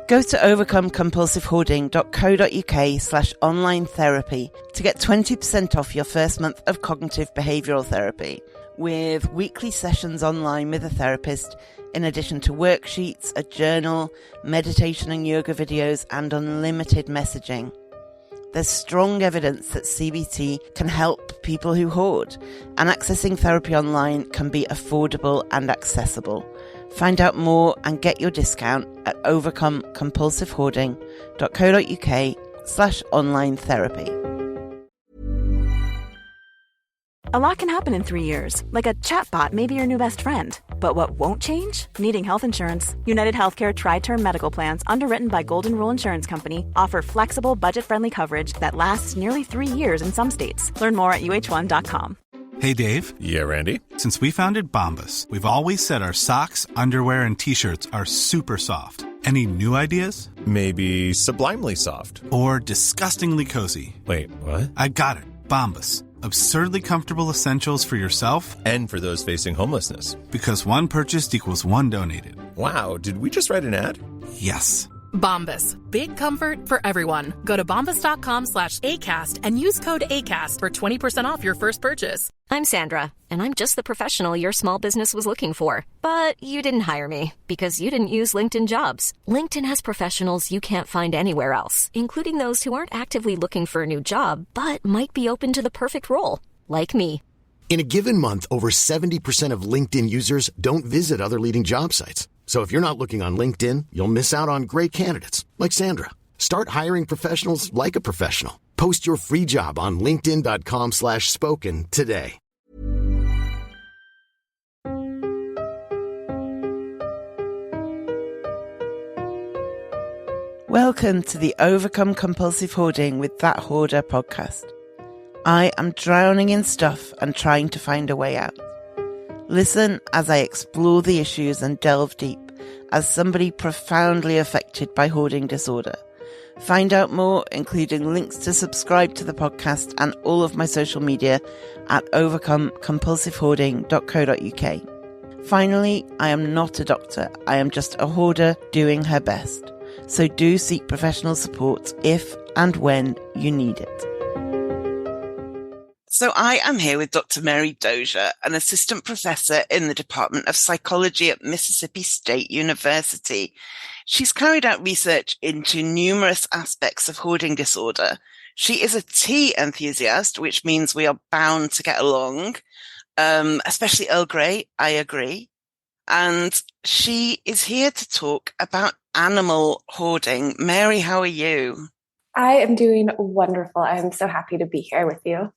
Go to overcomecompulsivehoarding.co.uk/online therapy to get 20% off your first month of cognitive behavioural therapy, with weekly sessions online with a therapist, in addition to worksheets, a journal, meditation and yoga videos, and unlimited messaging. There's strong evidence that CBT can help people who hoard, and accessing therapy online can be affordable and accessible. Find out more and get your discount at overcomecompulsivehoarding.co.uk/online therapy. A lot can happen in 3 years, like a chatbot may be your new best friend. But what won't change? Needing health insurance. United Healthcare Tri-Term Medical Plans, underwritten by Golden Rule Insurance Company, offer flexible, budget-friendly coverage that lasts nearly 3 years in some states. Learn more at uh1.com. Hey, Dave. Yeah, Randy. Since we founded Bombas, we've always said our socks, underwear, and T-shirts are super soft. Any new ideas? Maybe sublimely soft. Or disgustingly cozy. Wait, what? I got it. Bombas. Absurdly comfortable essentials for yourself and for those facing homelessness. Because one purchased equals one donated. Wow, did we just write an ad? Yes. Bombas. Big comfort for everyone. Go to bombas.com/ACAST and use code ACAST for 20% off your first purchase. I'm Sandra, and I'm just the professional your small business was looking for. But you didn't hire me because you didn't use LinkedIn Jobs. LinkedIn has professionals you can't find anywhere else, including those who aren't actively looking for a new job, but might be open to the perfect role, like me. In a given month, over 70% of LinkedIn users don't visit other leading job sites. So if you're not looking on LinkedIn, you'll miss out on great candidates like Sandra. Start hiring professionals like a professional. Post your free job on linkedin.com/spoken today. Welcome to the Overcome Compulsive Hoarding with That Hoarder podcast. I am drowning in stuff and trying to find a way out. Listen as I explore the issues and delve deep as somebody profoundly affected by hoarding disorder. Find out more, including links to subscribe to the podcast and all of my social media at overcomecompulsivehoarding.co.uk. Finally, I am not a doctor. I am just a hoarder doing her best. So do seek professional support if and when you need it. So I am here with Dr. Mary Dozier, an assistant professor in the Department of Psychology at Mississippi State University. She's carried out research into numerous aspects of hoarding disorder. She is a tea enthusiast, which means we are bound to get along, especially Earl Grey, I agree. And she is here to talk about animal hoarding. Mary, how are you? I am doing wonderful. I am so happy to be here with you.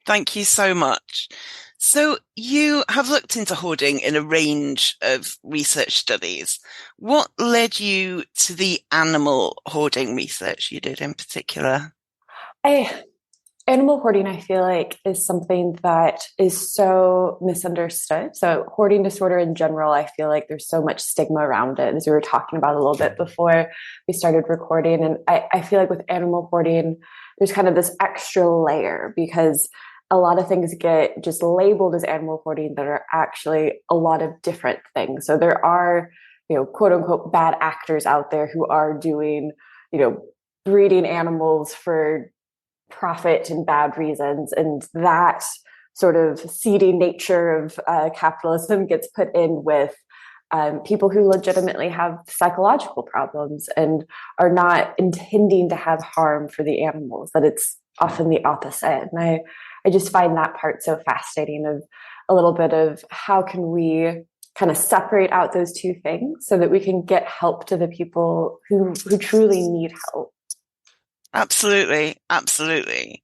Thank you so much. So you have looked into hoarding in a range of research studies. What led you to the animal hoarding research you did in particular? Animal hoarding, I feel like, is something that is so misunderstood. So hoarding disorder in general, I feel like there's so much stigma around it, as we were talking about a little bit before we started recording. And I feel like with animal hoarding, there's kind of this extra layer because a lot of things get just labeled as animal hoarding that are actually a lot of different things. So there are, quote unquote, bad actors out there who are doing, breeding animals for profit and bad reasons. And that sort of seedy nature of capitalism gets put in with people who legitimately have psychological problems and are not intending to have harm for the animals, that it's often the opposite. And I just find that part so fascinating, of a little bit of how can we kind of separate out those two things so that we can get help to the people who truly need help. Absolutely. Absolutely.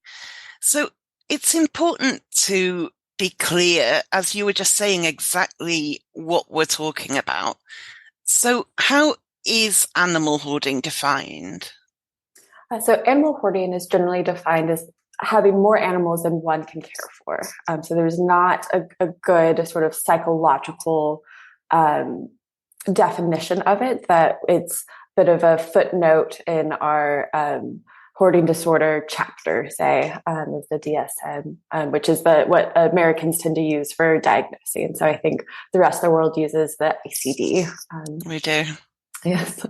So it's important to be clear, as you were just saying, exactly what we're talking about. So how is animal hoarding defined? So animal hoarding is generally defined as having more animals than one can care for. So there's not a good sort of psychological definition of it, that it's a bit of a footnote in our hoarding disorder chapter, say, of the DSM, which is what Americans tend to use for diagnosing. And so I think the rest of the world uses the ICD. We do. Yes.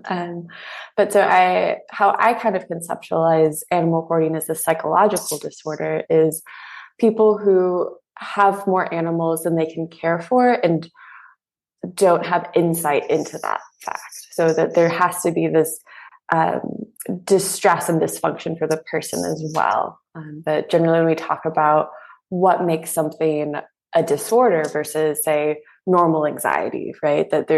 But how I kind of conceptualize animal hoarding as a psychological disorder is people who have more animals than they can care for and don't have insight into that fact. So that there has to be this distress and dysfunction for the person as well. But generally, when we talk about what makes something a disorder versus, say, normal anxiety, right? That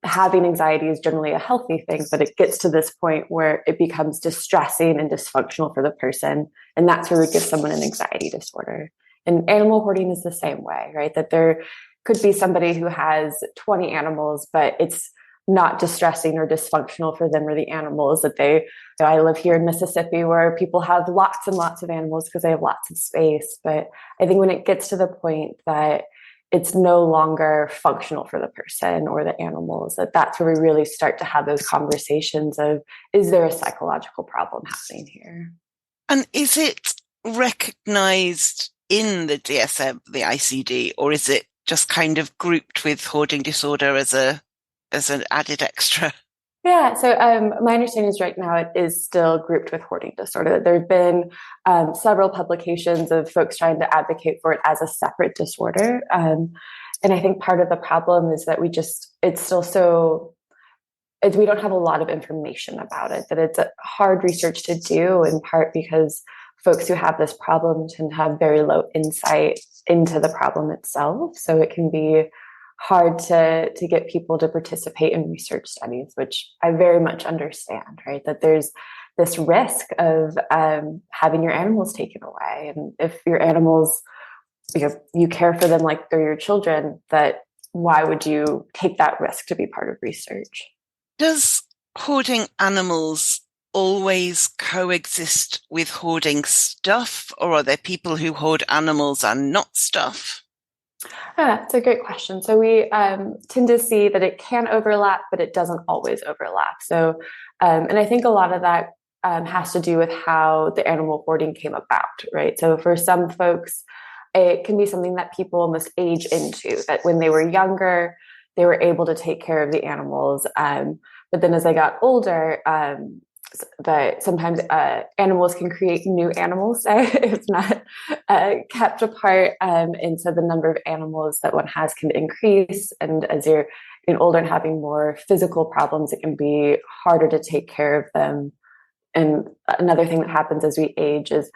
having anxiety is generally a healthy thing, but it gets to this point where it becomes distressing and dysfunctional for the person. And that's where we give someone an anxiety disorder. And animal hoarding is the same way, right? That there could be somebody who has 20 animals, but it's not distressing or dysfunctional for them or the animals I live here in Mississippi where people have lots and lots of animals because they have lots of space. But I think when it gets to the point that it's no longer functional for the person or the animals, that's where we really start to have those conversations of, is there a psychological problem happening here? And is it recognized in the DSM, the ICD, or is it just kind of grouped with hoarding disorder as an added extra? Yeah, so my understanding is right now it is still grouped with hoarding disorder. There have been several publications of folks trying to advocate for it as a separate disorder. And I think part of the problem is that we don't have a lot of information about it, that it's hard research to do, in part because folks who have this problem tend to have very low insight into the problem itself. So it can be hard to get people to participate in research studies, which I very much understand, right? That there's this risk of having your animals taken away. And if your animals, you care for them like they're your children, that why would you take that risk to be part of research? Does hoarding animals always coexist with hoarding stuff, or are there people who hoard animals and not stuff? It's a great question. So we tend to see that it can overlap, but it doesn't always overlap. So, and I think a lot of that has to do with how the animal hoarding came about, right? So for some folks, it can be something that people almost age into, that when they were younger, they were able to take care of the animals. But then as they got older, that sometimes animals can create new animals if not kept apart. And so the number of animals that one has can increase. And as you're getting older and having more physical problems, it can be harder to take care of them. And another thing that happens as we age is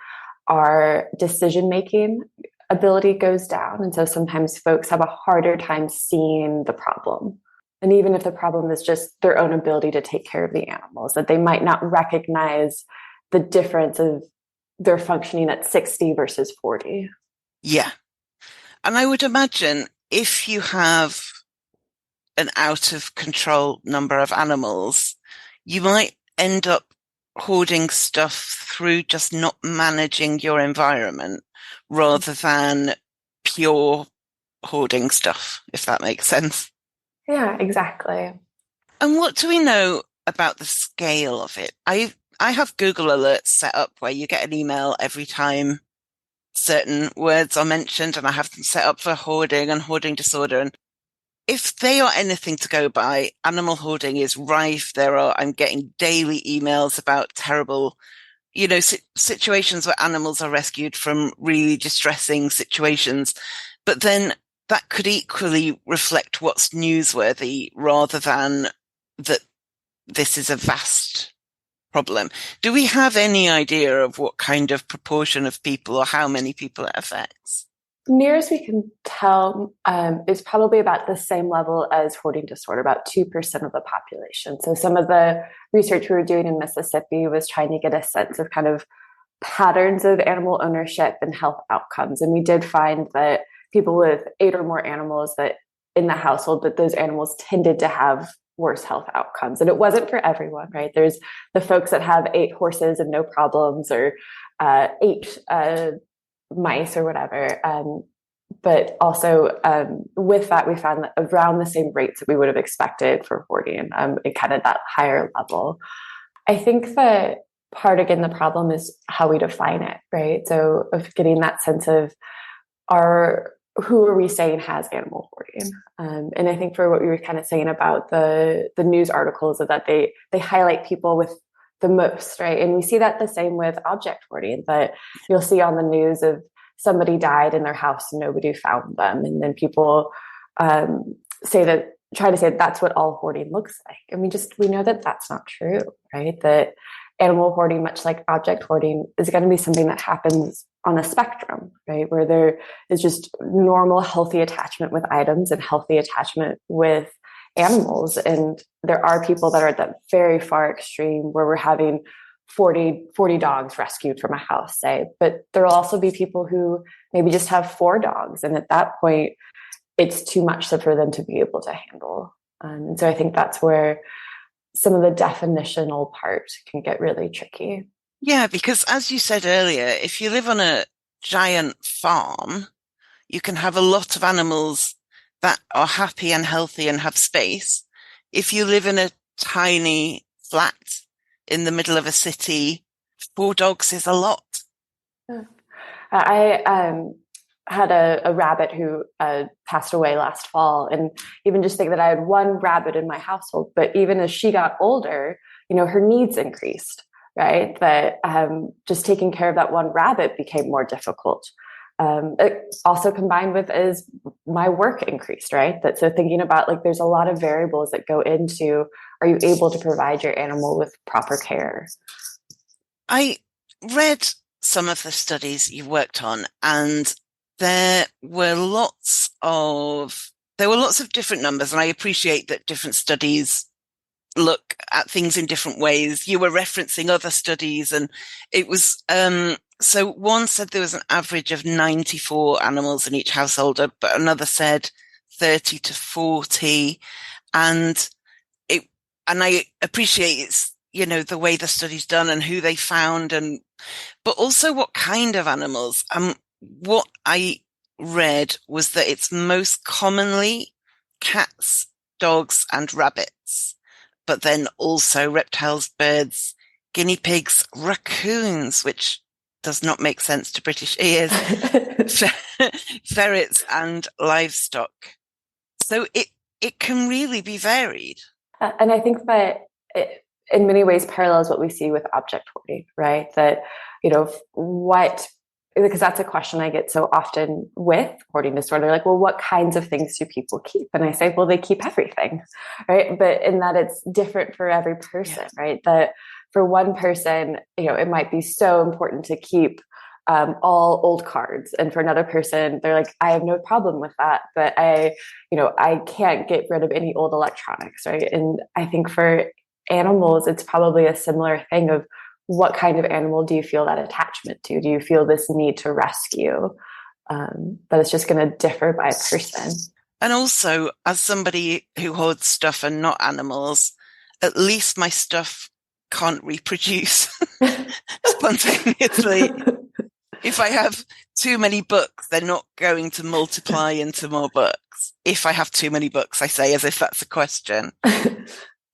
our decision-making ability goes down. And so sometimes folks have a harder time seeing the problem. And even if the problem is just their own ability to take care of the animals, that they might not recognize the difference of their functioning at 60 versus 40. Yeah. And I would imagine if you have an out of control number of animals, you might end up hoarding stuff through just not managing your environment rather than pure hoarding stuff, if that makes sense. Yeah, exactly. And what do we know about the scale of it? I have Google alerts set up where you get an email every time certain words are mentioned, and I have them set up for hoarding and hoarding disorder. And if they are anything to go by, animal hoarding is rife. I'm getting daily emails about terrible, situations where animals are rescued from really distressing situations. But then that could equally reflect what's newsworthy rather than that this is a vast problem. Do we have any idea of what kind of proportion of people or how many people it affects? Near as we can tell, is probably about the same level as hoarding disorder, about 2% of the population. So some of the research we were doing in Mississippi was trying to get a sense of kind of patterns of animal ownership and health outcomes. And we did find that people with 8 or more animals that in the household, that those animals tended to have worse health outcomes. And it wasn't for everyone, right? There's the folks that have 8 horses and no problems, or 8 mice or whatever. But also with that, we found that around the same rates that we would have expected for hoarding, it kind of that higher level. I think that part, again, the problem is how we define it, right? So of getting that sense of, are who are we saying has animal hoarding? And I think for what we were kind of saying about the news articles is that they highlight people with the most, right? And we see that the same with object hoarding, that you'll see on the news of somebody died in their house and nobody found them. And then people try to say that's what all hoarding looks like. And we know that that's not true, right? That animal hoarding, much like object hoarding, is going to be something that happens on a spectrum, right? Where there is just normal, healthy attachment with items and healthy attachment with animals. And there are people that are at that very far extreme where we're having 40 dogs rescued from a house, say. But there will also be people who maybe just have 4 dogs. And at that point, it's too much for them to be able to handle. And so I think that's where some of the definitional part can get really tricky. Yeah, because as you said earlier, if you live on a giant farm, you can have a lot of animals that are happy and healthy and have space. If you live in a tiny flat in the middle of a city, 4 dogs is a lot. I had a rabbit who passed away last fall, and even just think that I had 1 rabbit in my household, but even as she got older, her needs increased, right? That just taking care of that 1 rabbit became more difficult. It also combined with is my work increased, right? So thinking about there's a lot of variables that go into, are you able to provide your animal with proper care? I read some of the studies you worked on, and there were lots of different numbers, and I appreciate that different studies look at things in different ways. You were referencing other studies, and it was so one said there was an average of 94 animals in each household, but another said 30 to 40, and I appreciate it's the way the study's done and who they found, but also what kind of animals. What I read was that it's most commonly cats, dogs, and rabbits, but then also reptiles, birds, guinea pigs, raccoons, which does not make sense to British ears, ferrets, and livestock. So it can really be varied. And I think that it, in many ways, parallels what we see with object hoarding, right? That, because that's a question I get so often with hoarding disorder, well, what kinds of things do people keep? And I say, well, they keep everything, right? But in that it's different for every person, right? That for one person, it might be so important to keep all old cards. And for another person, they're like, I have no problem with that, but I can't get rid of any old electronics, right? And I think for animals, it's probably a similar thing of, what kind of animal do you feel that attachment to? Do you feel this need to rescue? But it's just going to differ by person. And also, as somebody who hoards stuff and not animals, at least my stuff can't reproduce spontaneously. If I have too many books, they're not going to multiply into more books. If I have too many books, I say, as if that's a question.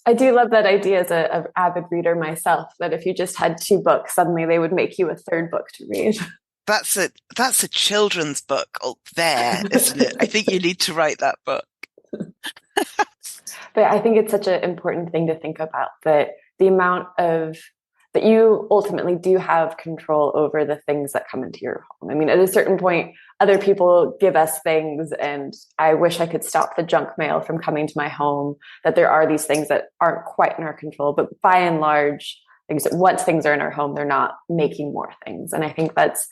I do love that idea as an avid reader myself, that if you just had 2 books, suddenly they would make you a 3rd book to read. That's a children's book there, isn't it? I think you need to write that book. But I think it's such an important thing to think about, that the amount of that you ultimately do have control over the things that come into your home. I mean, at a certain point, other people give us things, and I wish I could stop the junk mail from coming to my home, that there are these things that aren't quite in our control. But by and large, once things are in our home, they're not making more things. And I think that's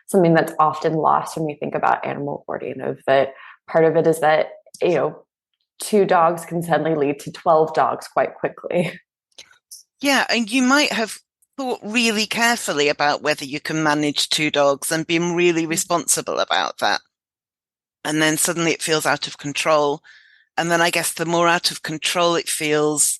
something that's often lost when we think about animal hoarding, of that part of it is that, 2 dogs can suddenly lead to 12 dogs quite quickly. Yeah, and you might have thought really carefully about whether you can manage 2 dogs and been really responsible about that. And then suddenly it feels out of control. And then I guess the more out of control it feels,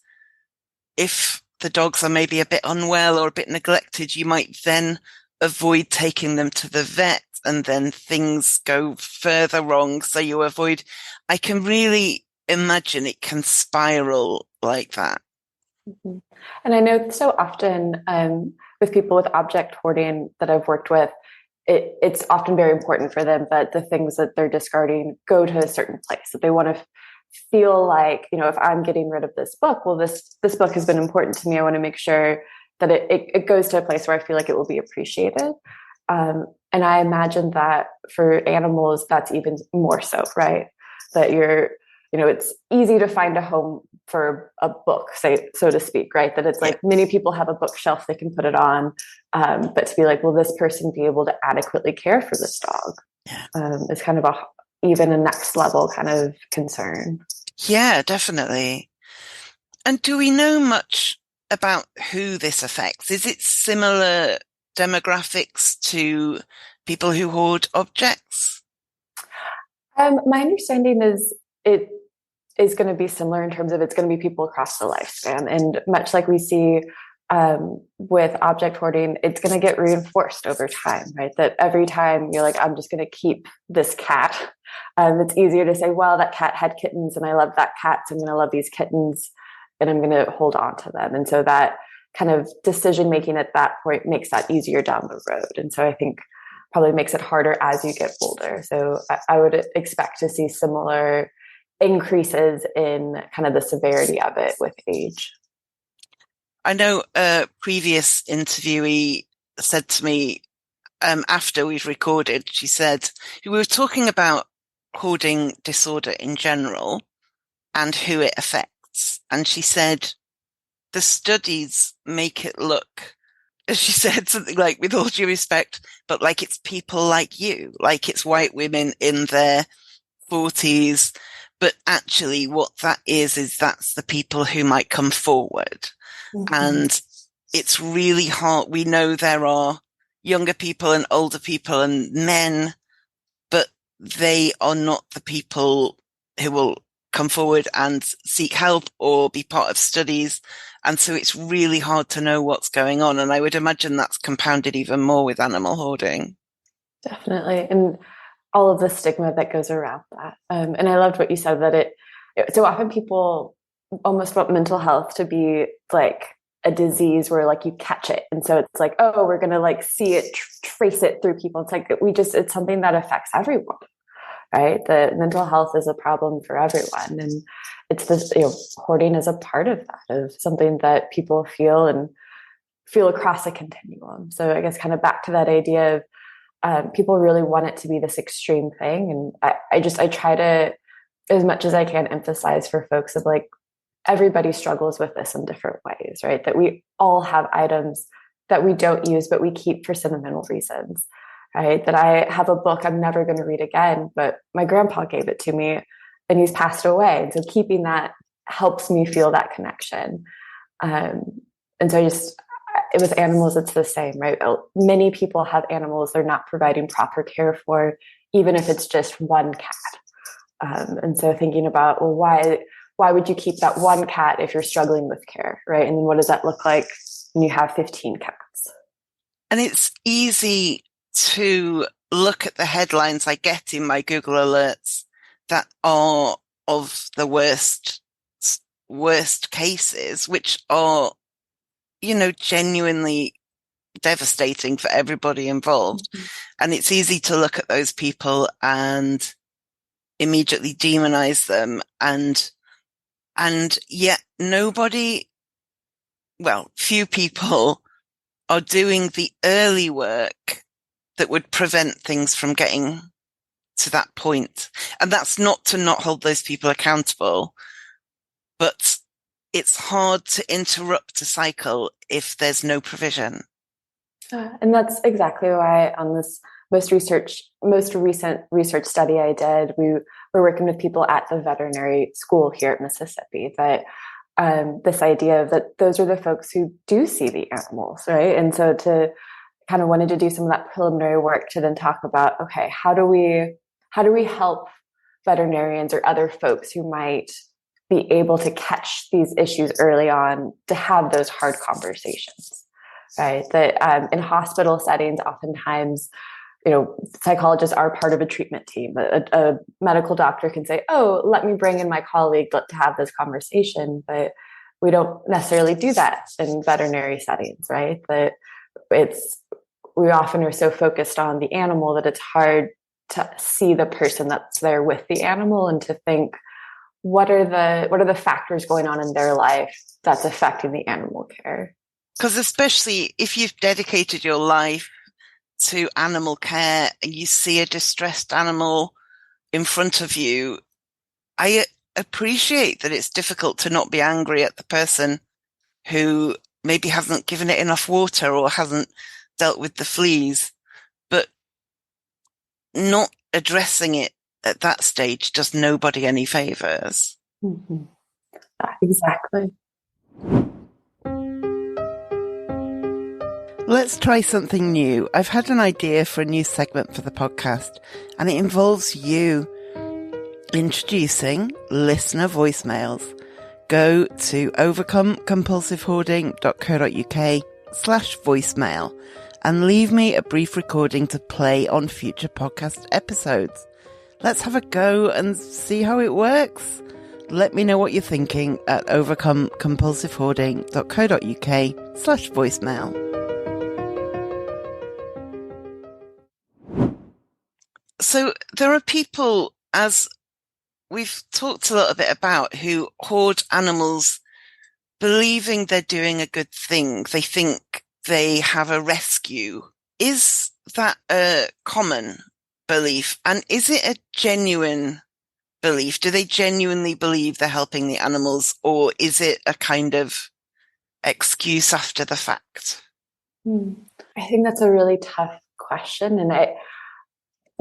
if the dogs are maybe a bit unwell or a bit neglected, you might then avoid taking them to the vet, and then things go further wrong. So you avoid, I can really imagine it can spiral like that. Mm-hmm. And I know so often with people with object hoarding that I've worked with, it's often very important for them that the things that they're discarding go to a certain place, that they want to feel like, if I'm getting rid of this book, well, this book has been important to me. I want to make sure that it goes to a place where I feel like it will be appreciated. And I imagine that for animals, that's even more so, right? That it's easy to find a home for a book, say, so to speak, right? That it's like many people have a bookshelf they can put it on. But to be like, will this person be able to adequately care for this dog? Is kind of even a next level kind of concern. Yeah, definitely. And do we know much about who this affects? Is it similar demographics to people who hoard objects? My understanding is it is going to be similar in terms of it's going to be people across the lifespan. And much like we see with object hoarding, it's going to get reinforced over time, right? That every time you're like, I'm just going to keep this cat. It's easier to say, well, that cat had kittens and I love that cat, so I'm going to love these kittens and I'm going to hold on to them. And so that kind of decision making at that point makes that easier down the road. And so I think probably makes it harder as you get older. So I would expect to see similar increases in kind of the severity of it with age. I know a previous interviewee said to me after we've recorded, she said, we were talking about hoarding disorder in general and who it affects. And she said, the studies make it look, as she said, something like, with all due respect, but like it's people like you, like it's white women in their 40s. But actually what that is that's the people who might come forward. Mm-hmm. And it's really hard. We know there are younger people and older people and men, but they are not the people who will come forward and seek help or be part of studies. And so it's really hard to know what's going on. And I would imagine that's compounded even more with animal hoarding. Definitely. And all of the stigma that goes around that. And I loved what you said, that so often people almost want mental health to be like a disease where like you catch it. And so it's like, oh, we're going to like see it, trace it through people. It's like, it's something that affects everyone, right? The mental health is a problem for everyone. And it's this, hoarding is a part of that, of something that people feel across a continuum. So I guess kind of back to that idea of, people really want it to be this extreme thing. And I try to, as much as I can, emphasize for folks of like, everybody struggles with this in different ways, right? That we all have items that we don't use, but we keep for sentimental reasons, right? That I have a book I'm never going to read again, but my grandpa gave it to me and he's passed away. And so keeping that helps me feel that connection. And so with animals, it's the same, right? Many people have animals they're not providing proper care for, even if it's just one cat. And so thinking about, well, why would you keep that one cat if you're struggling with care, right? And what does that look like when you have 15 cats? And it's easy to look at the headlines I get in my Google alerts that are of the worst cases, which are, genuinely devastating for everybody involved. Mm-hmm. And it's easy to look at those people and immediately demonize them. And yet few people are doing the early work that would prevent things from getting to that point. And that's not to not hold those people accountable, but it's hard to interrupt a cycle if there's no provision. And that's exactly why on this most recent research study I did, we were working with people at the veterinary school here at Mississippi, that this idea of that those are the folks who do see the animals, right? And so to kind of wanted to do some of that preliminary work to then talk about, okay, how do we help veterinarians or other folks who might be able to catch these issues early on to have those hard conversations, right? That in hospital settings, oftentimes, psychologists are part of a treatment team. A medical doctor can say, oh, let me bring in my colleague to have this conversation. But we don't necessarily do that in veterinary settings, right? That we often are so focused on the animal that it's hard to see the person that's there with the animal and to think, what are the factors going on in their life that's affecting the animal care? Because especially if you've dedicated your life to animal care and you see a distressed animal in front of you, I appreciate that it's difficult to not be angry at the person who maybe hasn't given it enough water or hasn't dealt with the fleas, but not addressing it at that stage does nobody any favors. Mm-hmm. Exactly. Let's try something new. I've had an idea for a new segment for the podcast, and it involves you introducing listener voicemails. Go to overcomecompulsivehoarding.co.uk/voicemail and leave me a brief recording to play on future podcast episodes. Let's have a go and see how it works. Let me know what you're thinking at overcomecompulsivehoarding.co.uk/voicemail. So there are people, as we've talked a little bit about, who hoard animals believing they're doing a good thing. They think they have a rescue. Is that a common belief? And is it a genuine belief? Do they genuinely believe they're helping the animals, or is it a kind of excuse after the fact? I think that's a really tough question. And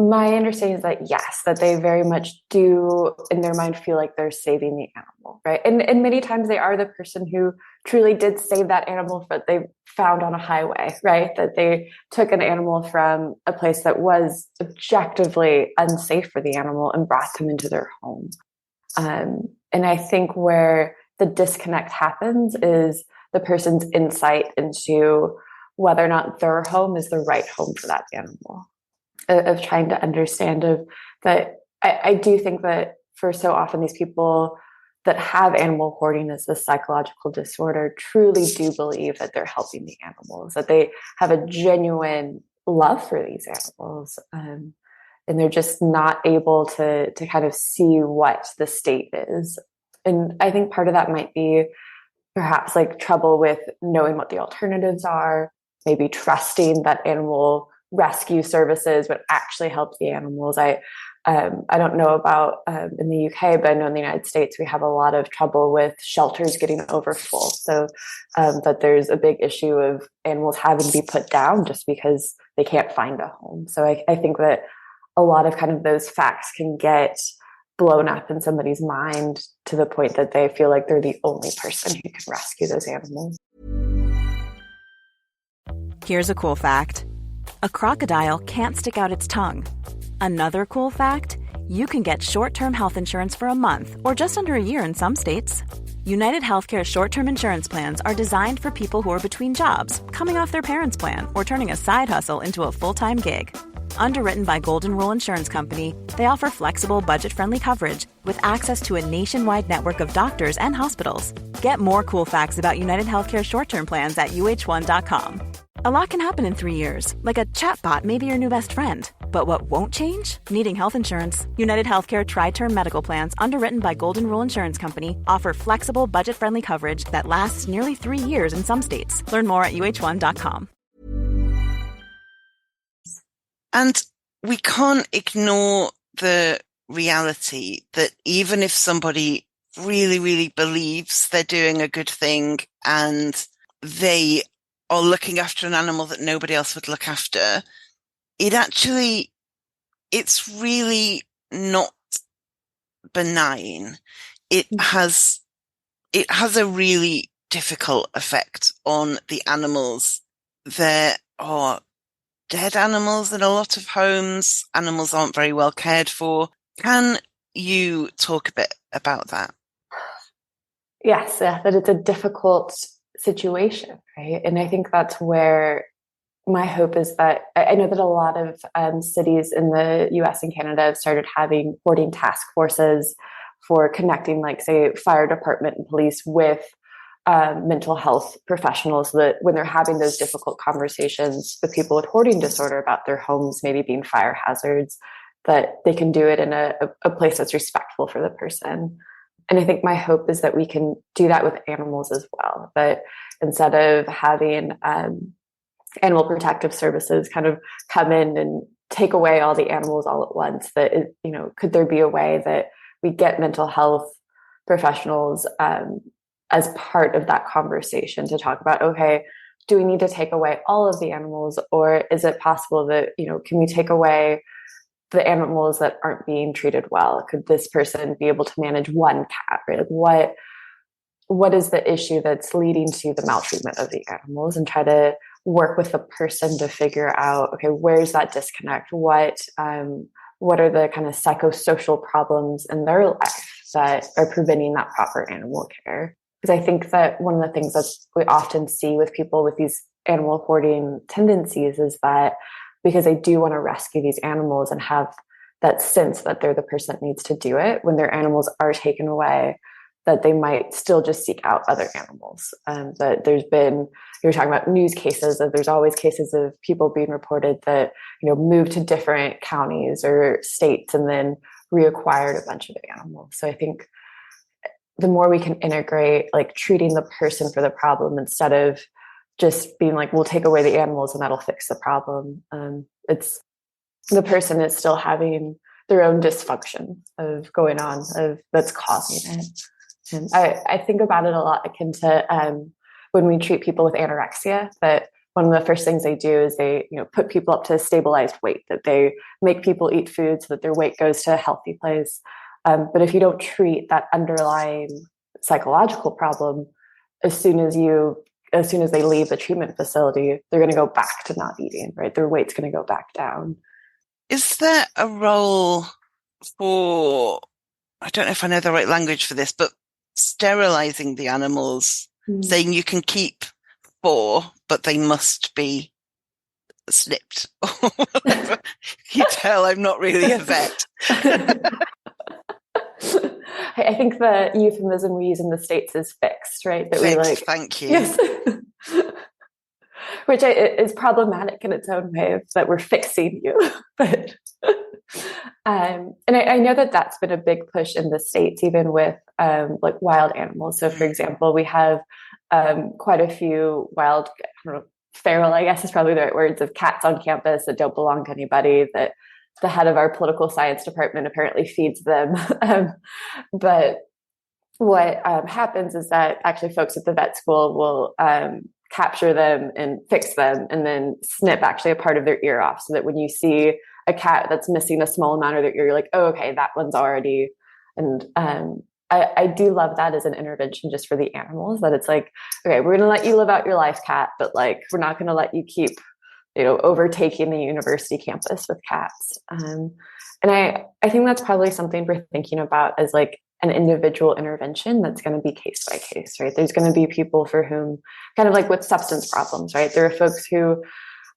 my understanding is that yes, that they very much do in their mind feel like they're saving the animal, right? And many times they are the person who truly did save that animal that they found on a highway, right? That they took an animal from a place that was objectively unsafe for the animal and brought them into their home. And I think where the disconnect happens is the person's insight into whether or not their home is the right home for that animal. Of trying to understand that I do think that for so often these people that have animal hoarding as a psychological disorder truly do believe that they're helping the animals, that they have a genuine love for these animals, and they're just not able to kind of see what the state is. And I think part of that might be perhaps like trouble with knowing what the alternatives are, maybe trusting that animal rescue services would actually help the animals. I don't know about in the UK, but I know in the United States we have a lot of trouble with shelters getting overfull. So that there's a big issue of animals having to be put down just because they can't find a home. So I think that a lot of kind of those facts can get blown up in somebody's mind to the point that they feel like they're the only person who can rescue those animals. Here's a cool fact. A crocodile can't stick out its tongue. Another cool fact, you can get short-term health insurance for a month or just under a year in some states. United Healthcare short-term insurance plans are designed for people who are between jobs, coming off their parents' plan, or turning a side hustle into a full-time gig. Underwritten by Golden Rule Insurance Company, they offer flexible, budget-friendly coverage with access to a nationwide network of doctors and hospitals. Get more cool facts about United Healthcare short-term plans at uh1.com. A lot can happen in 3 years, like a chatbot may be your new best friend. But what won't change? Needing health insurance. United Healthcare Tri-Term Medical Plans, underwritten by Golden Rule Insurance Company, offer flexible, budget-friendly coverage that lasts nearly 3 years in some states. Learn more at uh1.com. And we can't ignore the reality that even if somebody really, really believes they're doing a good thing and they are looking after an animal that nobody else would look after, it's really not benign. It has a really difficult effect on the animals. There are dead animals in a lot of homes. Animals aren't very well cared for. Can you talk a bit about that? Yes, that it's a difficult situation, right? And I think that's where my hope is that I know that a lot of cities in the US and Canada have started having hoarding task forces for connecting, like, say, fire department and police with mental health professionals, so that when they're having those difficult conversations with people with hoarding disorder about their homes maybe being fire hazards, that they can do it in a place that's respectful for the person. And I think my hope is that we can do that with animals as well. But instead of having animal protective services kind of come in and take away all the animals all at once, that could there be a way that we get mental health professionals as part of that conversation to talk about, okay, do we need to take away all of the animals, or is it possible that, can we take away the animals that aren't being treated well? Could this person be able to manage one cat, right? Like what is the issue that's leading to the maltreatment of the animals, and try to work with the person to figure out, okay, where's that disconnect? What are the kind of psychosocial problems in their life that are preventing that proper animal care? Because I think that one of the things that we often see with people with these animal hoarding tendencies is that because they do want to rescue these animals and have that sense that they're the person that needs to do it, when their animals are taken away, that they might still just seek out other animals. That you're talking about news cases, that there's always cases of people being reported that, moved to different counties or states and then reacquired a bunch of animals. So I think the more we can integrate, like treating the person for the problem instead of just being like, we'll take away the animals and that'll fix the problem. It's the person is still having their own dysfunction of going on that's causing it. And I think about it a lot akin to when we treat people with anorexia, that one of the first things they do is they put people up to a stabilized weight, that they make people eat food so that their weight goes to a healthy place. But if you don't treat that underlying psychological problem, as soon as they leave the treatment facility, they're going to go back to not eating, right? Their weight's going to go back down. Is there a role for, I don't know if I know the right language for this, but sterilizing the animals, saying you can keep 4, but they must be snipped? You tell I'm not really a vet. I think the euphemism we use in the States is fixed, right? That fixed, thank you. Yes. Which is problematic in its own way, that we're fixing you. But and I know that that's been a big push in the States, even with like wild animals. So for example, we have quite a few wild, feral, I guess is probably the right words, of cats on campus that don't belong to anybody, that the head of our political science department apparently feeds them. But what happens is that actually folks at the vet school will capture them and fix them and then snip actually a part of their ear off, so that when you see a cat that's missing a small amount of their ear, you're like, oh, okay, that one's already. And I do love that as an intervention just for the animals, that it's like, okay, we're going to let you live out your life, cat, but like, we're not going to let you keep overtaking the university campus with cats. And I think that's probably something we're thinking about as like an individual intervention that's going to be case by case, right? There's going to be people for whom, kind of like with substance problems, right? There are folks who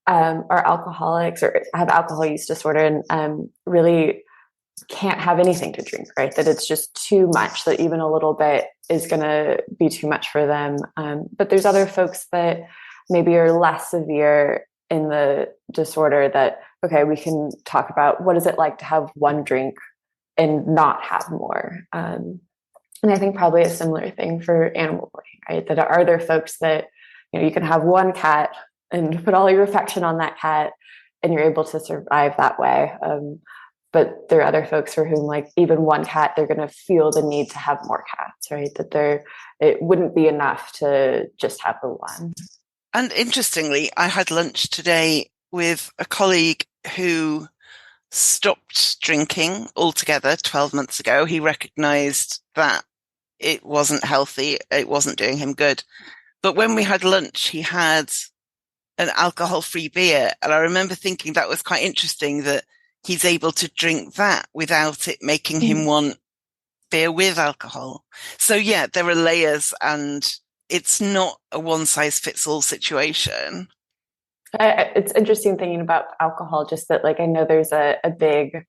are alcoholics or have alcohol use disorder and really can't have anything to drink, right? That it's just too much, that even a little bit is going to be too much for them. But there's other folks that maybe are less severe in the disorder, that, okay, we can talk about what is it like to have one drink and not have more. And I think probably a similar thing for animal hoarding, right? That are there folks that, you can have one cat and put all your affection on that cat and you're able to survive that way. But there are other folks for whom, like, even one cat, they're going to feel the need to have more cats, right? That it wouldn't be enough to just have the one. And interestingly, I had lunch today with a colleague who stopped drinking altogether 12 months ago. He recognized that it wasn't healthy. It wasn't doing him good. But when we had lunch, he had an alcohol-free beer. And I remember thinking that was quite interesting, that he's able to drink that without it making him want beer with alcohol. So yeah, there are layers, and it's not a one-size-fits-all situation. It's interesting thinking about alcohol, just that, like, I know there's a big,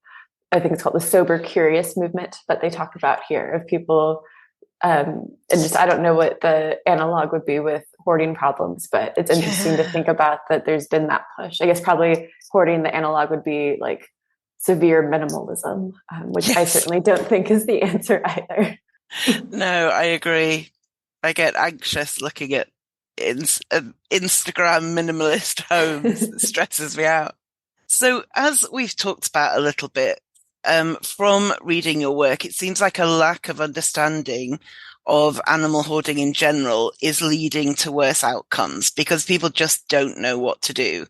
I think it's called the sober curious movement that they talk about here, of people And just, I don't know what the analog would be with hoarding problems, but it's interesting to think about that there's been that push. I guess probably hoarding, the analog would be like severe minimalism, which I certainly don't think is the answer either. No, I agree. I get anxious looking at Instagram minimalist homes. It stresses me out. So as we've talked about a little bit, from reading your work, it seems like a lack of understanding of animal hoarding in general is leading to worse outcomes because people just don't know what to do.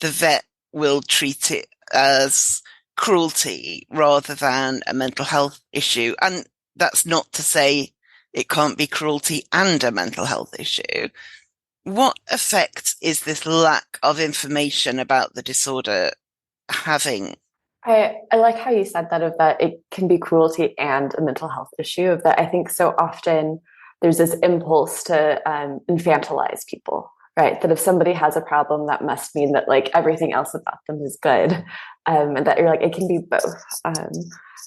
The vet will treat it as cruelty rather than a mental health issue. And that's not to say it can't be cruelty and a mental health issue. What effect is this lack of information about the disorder having? I like how you said that, of that it can be cruelty and a mental health issue. Of that, I think so often there's this impulse to infantilize people, right? That if somebody has a problem, that must mean that like everything else about them is good, and that you're like, it can be both.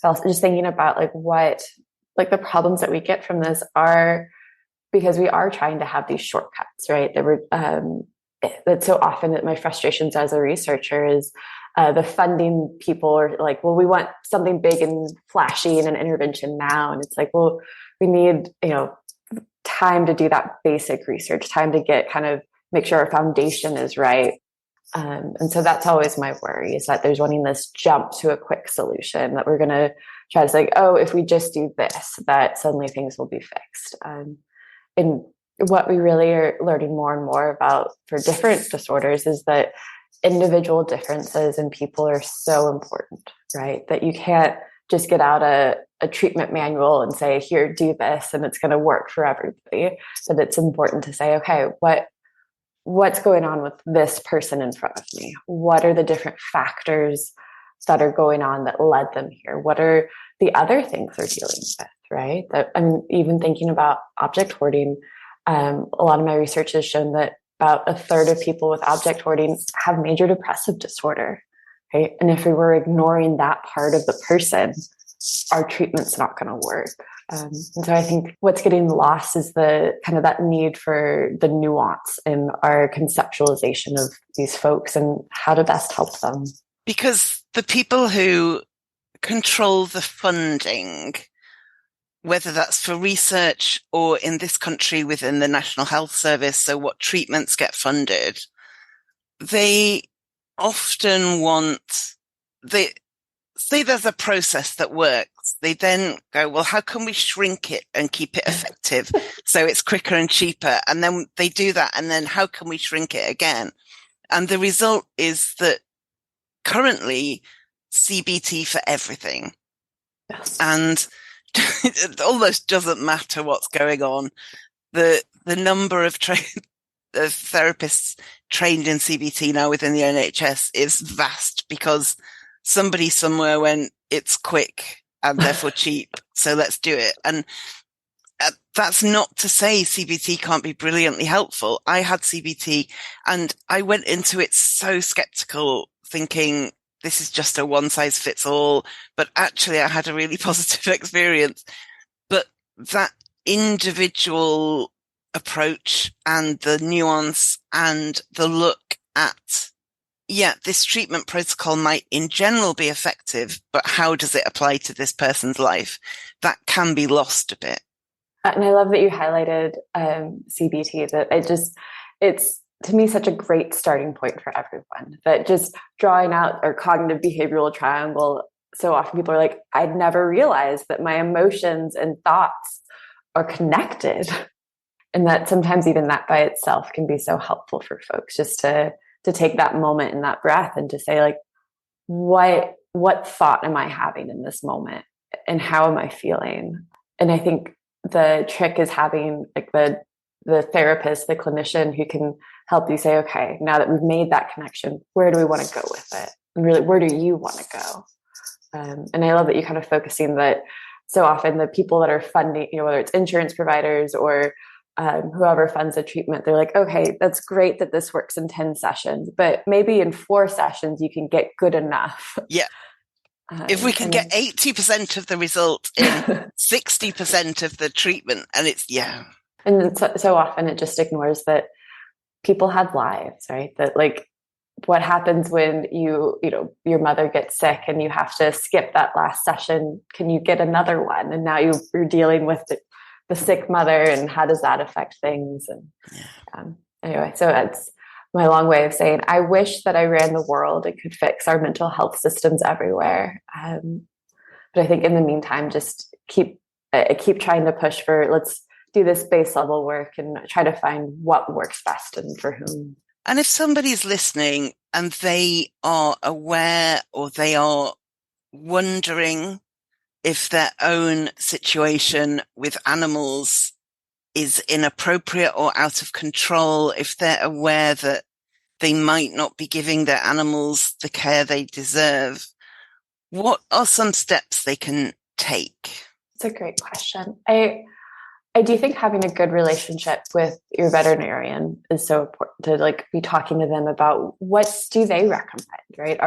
Also just thinking about like what, like the problems that we get from this are because we are trying to have these shortcuts, right? That so often that my frustrations as a researcher is the funding people are like, well, we want something big and flashy and an intervention now. And it's like, well, we need, time to do that basic research, time to get kind of make sure our foundation is right. And so that's always my worry, is that there's wanting this jump to a quick solution, that we're going to try to say, oh, if we just do this, that suddenly things will be fixed. And what we really are learning more and more about for different disorders is that individual differences in people are so important, right? That you can't just get out a treatment manual and say, here, do this, and it's going to work for everybody. That it's important to say, okay, what's going on with this person in front of me? What are the different factors that are going on that led them here? What are the other things they're dealing with, right? That I'm even thinking about object hoarding. A lot of my research has shown that about a third of people with object hoarding have major depressive disorder, right? And if we were ignoring that part of the person, our treatment's not going to work. And so I think what's getting lost is the kind of that need for the nuance in our conceptualization of these folks and how to best help them. Because the people who control the funding, whether that's for research or in this country within the National Health Service, so what treatments get funded, they often they say there's a process that works. They then go, well, how can we shrink it and keep it effective so it's quicker and cheaper? And then they do that. And then how can we shrink it again? And the result is that currently CBT for everything. Yes. And it almost doesn't matter what's going on. The number of therapists trained in CBT now within the NHS is vast because somebody somewhere went, it's quick and therefore cheap, so let's do it. And that's not to say CBT can't be brilliantly helpful. I had CBT and I went into it so skeptical, thinking this is just a one size fits all, but actually I had a really positive experience. But that individual approach and the nuance and the look at, this treatment protocol might in general be effective, but how does it apply to this person's life? That can be lost a bit. And I love that you highlighted CBT, that it's to me such a great starting point for everyone, that just drawing out our cognitive behavioral triangle. So often people are like, I'd never realized that my emotions and thoughts are connected. And that sometimes even that by itself can be so helpful for folks, just to take that moment and that breath and to say, like, what thought am I having in this moment and how am I feeling? And I think the trick is having like the therapist, the clinician who can help you say, okay, now that we've made that connection, where do we want to go with it? And really, where do you want to go? And I love that you kind of focusing that so often the people that are funding, whether it's insurance providers or whoever funds the treatment, they're like, okay, that's great that this works in 10 sessions, but maybe in 4 sessions you can get good enough. Yeah. If we can get 80% of the result in 60% of the treatment, and And so often it just ignores that people have lives, right? That like what happens when your mother gets sick and you have to skip that last session, can you get another one? And now you're dealing with the sick mother, and how does that affect things? And anyway, so that's my long way of saying, I wish that I ran the world and could fix our mental health systems everywhere. But I think in the meantime, just keep trying to push for, let's do this base level work and try to find what works best and for whom. And if somebody's listening and they are aware or they are wondering if their own situation with animals is inappropriate or out of control, if they're aware that they might not be giving their animals the care they deserve, what are some steps they can take? It's a great question. I do think having a good relationship with your veterinarian is so important, to like be talking to them about what do they recommend, right?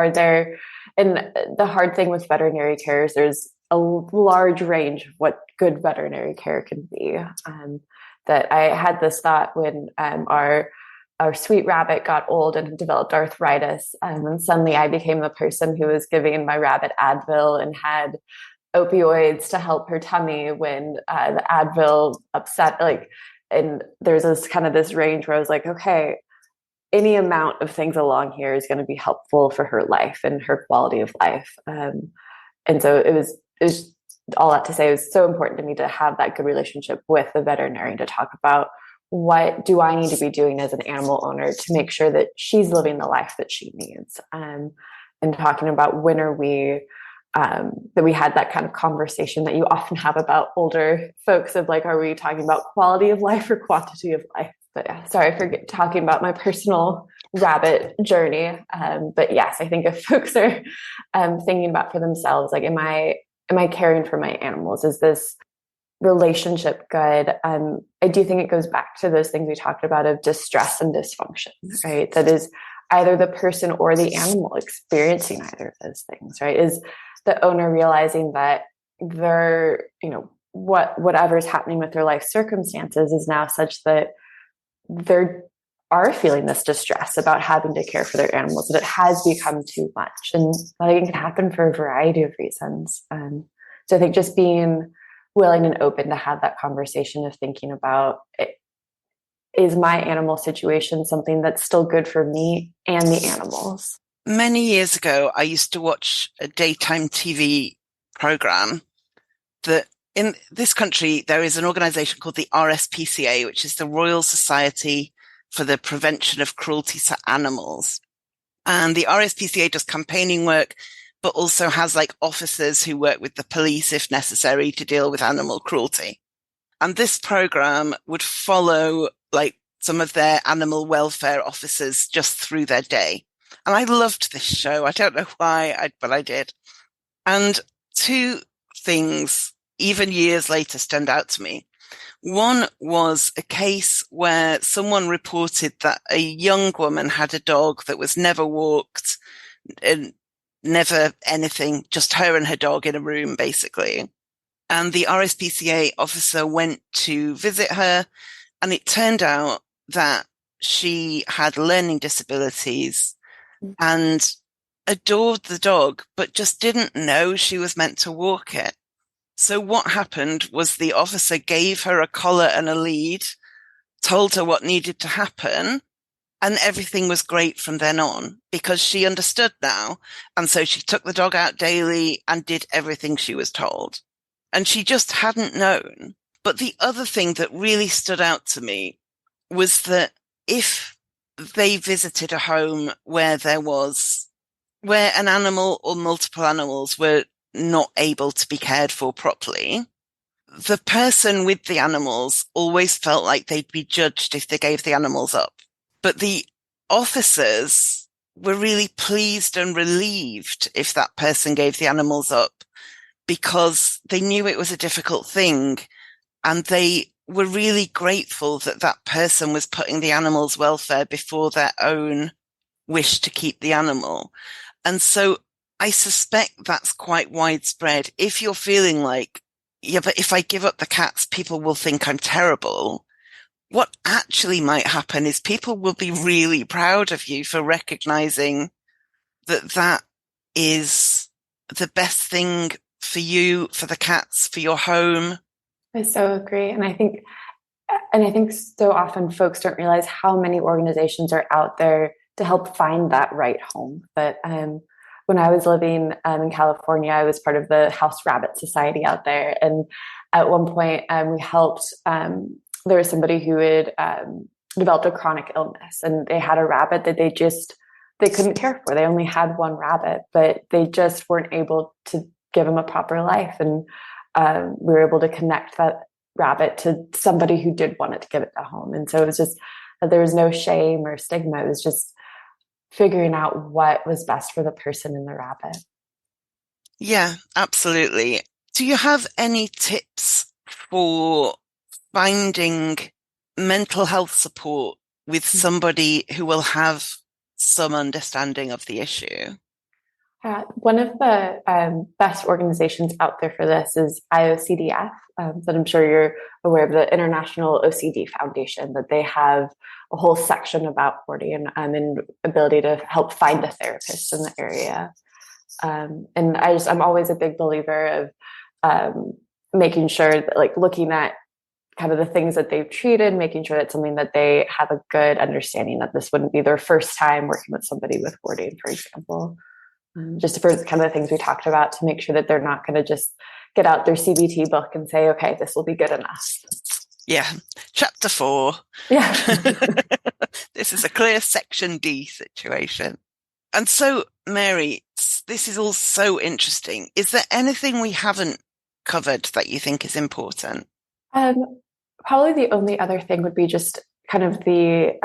And the hard thing with veterinary care is there's a large range of what good veterinary care can be. That I had this thought when our sweet rabbit got old and developed arthritis. And suddenly I became the person who was giving my rabbit Advil and had opioids to help her tummy when the Advil upset, and there's this range where I was like, okay, any amount of things along here is going to be helpful for her life and her quality of life. And so it was all that to say, it was so important to me to have that good relationship with the veterinarian, to talk about what do I need to be doing as an animal owner to make sure that she's living the life that she needs. And talking about when are we, that we had that kind of conversation that you often have about older folks of like, are we talking about quality of life or quantity of life? But yeah, sorry for talking about my personal rabbit journey. But yes, I think if folks are thinking about for themselves, like, am I caring for my animals? Is this relationship good? I do think it goes back to those things we talked about of distress and dysfunction, right? That is either the person or the animal experiencing either of those things, right? Is the owner realizing that they're, whatever's happening with their life circumstances is now such that they are feeling this distress about having to care for their animals, that it has become too much. And I think it can happen for a variety of reasons. So I think just being willing and open to have that conversation of thinking about, is my animal situation something that's still good for me and the animals? Many years ago, I used to watch a daytime TV program that in this country, there is an organization called the RSPCA, which is the Royal Society for the Prevention of Cruelty to Animals. And the RSPCA does campaigning work, but also has like officers who work with the police if necessary to deal with animal cruelty. And this program would follow like some of their animal welfare officers just through their day. And I loved this show. I don't know why, but I did. And two things, even years later, stand out to me. One was a case where someone reported that a young woman had a dog that was never walked and never anything, just her and her dog in a room, basically. And the RSPCA officer went to visit her, and it turned out that she had learning disabilities and adored the dog, but just didn't know she was meant to walk it. So what happened was the officer gave her a collar and a lead, told her what needed to happen, and everything was great from then on because she understood now. And so she took the dog out daily and did everything she was told. And she just hadn't known. But the other thing that really stood out to me was that if they visited a home where an animal or multiple animals were not able to be cared for properly, the person with the animals always felt like they'd be judged if they gave the animals up. But the officers were really pleased and relieved if that person gave the animals up because they knew it was a difficult thing. And they were really grateful that that person was putting the animal's welfare before their own wish to keep the animal. And so I suspect that's quite widespread. If you're feeling like, yeah, but if I give up the cats, people will think I'm terrible. What actually might happen is people will be really proud of you for recognizing that that is the best thing for you, for the cats, for your home. I so agree. And I think so often folks don't realize how many organizations are out there to help find that right home. But when I was living in California, I was part of the House Rabbit Society out there. And at one point we helped, there was somebody who had developed a chronic illness, and they had a rabbit that they couldn't care for. They only had one rabbit, but they just weren't able to give him a proper life. And we were able to connect that rabbit to somebody who did want it to give it a home. And so it was just that there was no shame or stigma. It was just figuring out what was best for the person and the rabbit. Yeah, absolutely. Do you have any tips for finding mental health support with somebody who will have some understanding of the issue? One of the best organizations out there for this is IOCDF, that I'm sure you're aware of, the International OCD Foundation, that they have a whole section about hoarding and ability to help find a therapist in the area. And I'm always a big believer of making sure that, like, looking at kind of the things that they've treated, making sure that's something that they have a good understanding, that this wouldn't be their first time working with somebody with hoarding, for example. Just for kind of the things we talked about, to make sure that they're not going to just get out their CBT book and say, okay, this will be good enough. Yeah. Chapter 4. Yeah. This is a clear section D situation. And so, Mary, this is all so interesting. Is there anything we haven't covered that you think is important? Probably the only other thing would be just kind of the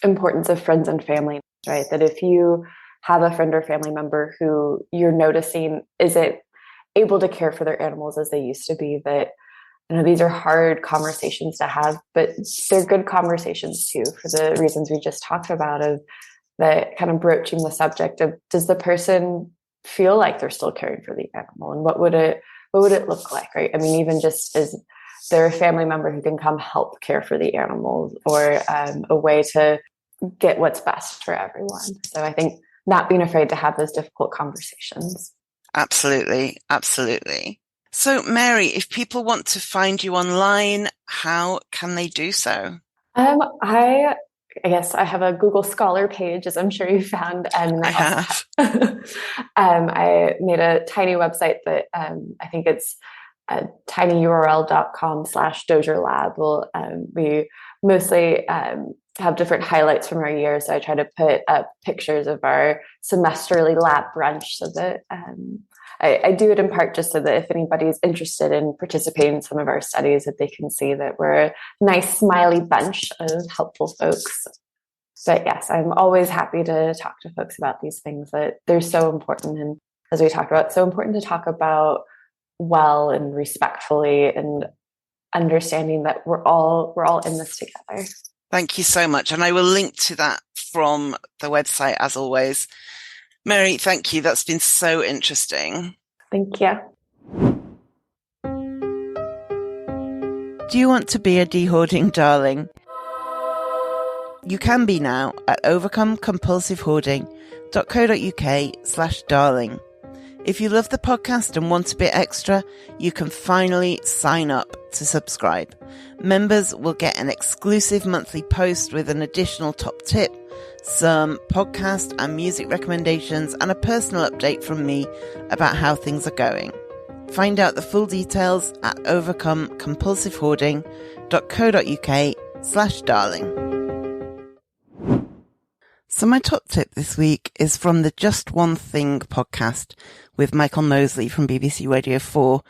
importance of friends and family, right? That if you have a friend or family member who you're noticing isn't able to care for their animals as they used to be, that, you know, these are hard conversations to have, but they're good conversations too, for the reasons we just talked about, of that kind of broaching the subject of, does the person feel like they're still caring for the animal, and what would it look like, right? I mean, even just as they're a family member who can come help care for the animals, or a way to get what's best for everyone. So I think not being afraid to have those difficult conversations. Absolutely. Absolutely. So, Mary, if people want to find you online, how can they do so? I guess I have a Google Scholar page, as I'm sure you found. And I have. I made a tiny website that I think it's tinyurl.com/DozierLab. We mostly have different highlights from our year. So I try to put up pictures of our semesterly lab brunch, so that I do it in part just so that if anybody's interested in participating in some of our studies, that they can see that we're a nice smiley bunch of helpful folks. But yes, I'm always happy to talk to folks about these things, that they're so important. And as we talked about, it's so important to talk about well and respectfully, and understanding that we're all in this together. Thank you so much. And I will link to that from the website, as always. Mary, thank you. That's been so interesting. Thank you. Do you want to be a de-hoarding darling? You can be now at overcomecompulsivehoarding.co.uk/darling. If you love the podcast and want a bit extra, you can finally sign up to subscribe. Members will get an exclusive monthly post with an additional top tip, some podcast and music recommendations, and a personal update from me about how things are going. Find out the full details at overcomecompulsivehoarding.co.uk/darling. So my top tip this week is from the Just One Thing podcast with Michael Mosley from BBC Radio 4.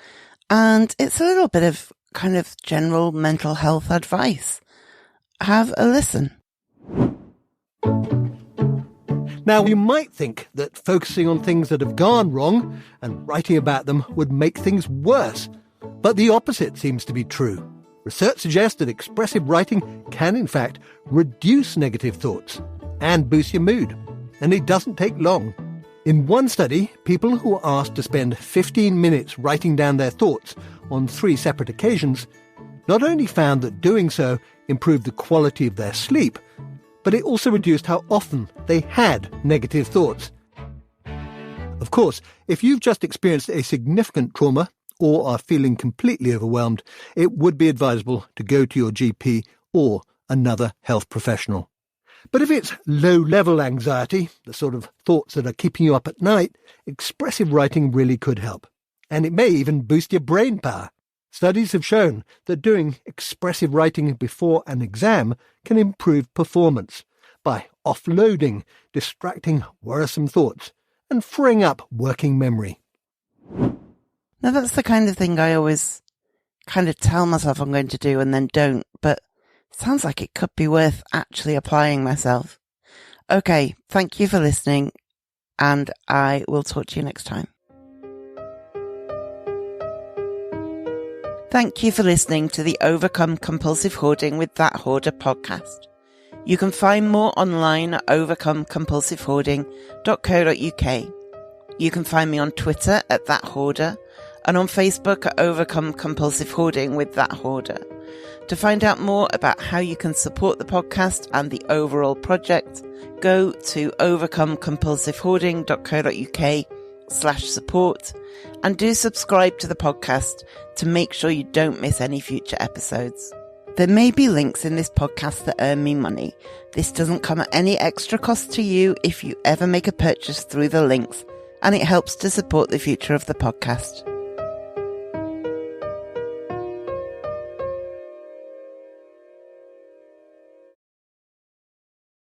And it's a little bit of kind of general mental health advice. Have a listen. Now, you might think that focusing on things that have gone wrong and writing about them would make things worse. But the opposite seems to be true. Research suggests that expressive writing can, in fact, reduce negative thoughts and boost your mood. And it doesn't take long. In one study, people who were asked to spend 15 minutes writing down their thoughts on 3 separate occasions not only found that doing so improved the quality of their sleep, but it also reduced how often they had negative thoughts. Of course, if you've just experienced a significant trauma or are feeling completely overwhelmed, it would be advisable to go to your GP or another health professional. But if it's low-level anxiety, the sort of thoughts that are keeping you up at night, expressive writing really could help. And it may even boost your brain power. Studies have shown that doing expressive writing before an exam can improve performance by offloading, distracting worrisome thoughts, and freeing up working memory. Now, that's the kind of thing I always kind of tell myself I'm going to do and then don't, but sounds like it could be worth actually applying myself. Okay, thank you for listening, and I will talk to you next time. Thank you for listening to the Overcome Compulsive Hoarding with That Hoarder podcast. You can find more online at overcomecompulsivehoarding.co.uk. You can find me on Twitter at That Hoarder and on Facebook at Overcome Compulsive Hoarding with That Hoarder. To find out more about how you can support the podcast and the overall project, go to overcomecompulsivehoarding.co.uk/support and do subscribe to the podcast to make sure you don't miss any future episodes. There may be links in this podcast that earn me money. This doesn't come at any extra cost to you if you ever make a purchase through the links, and it helps to support the future of the podcast.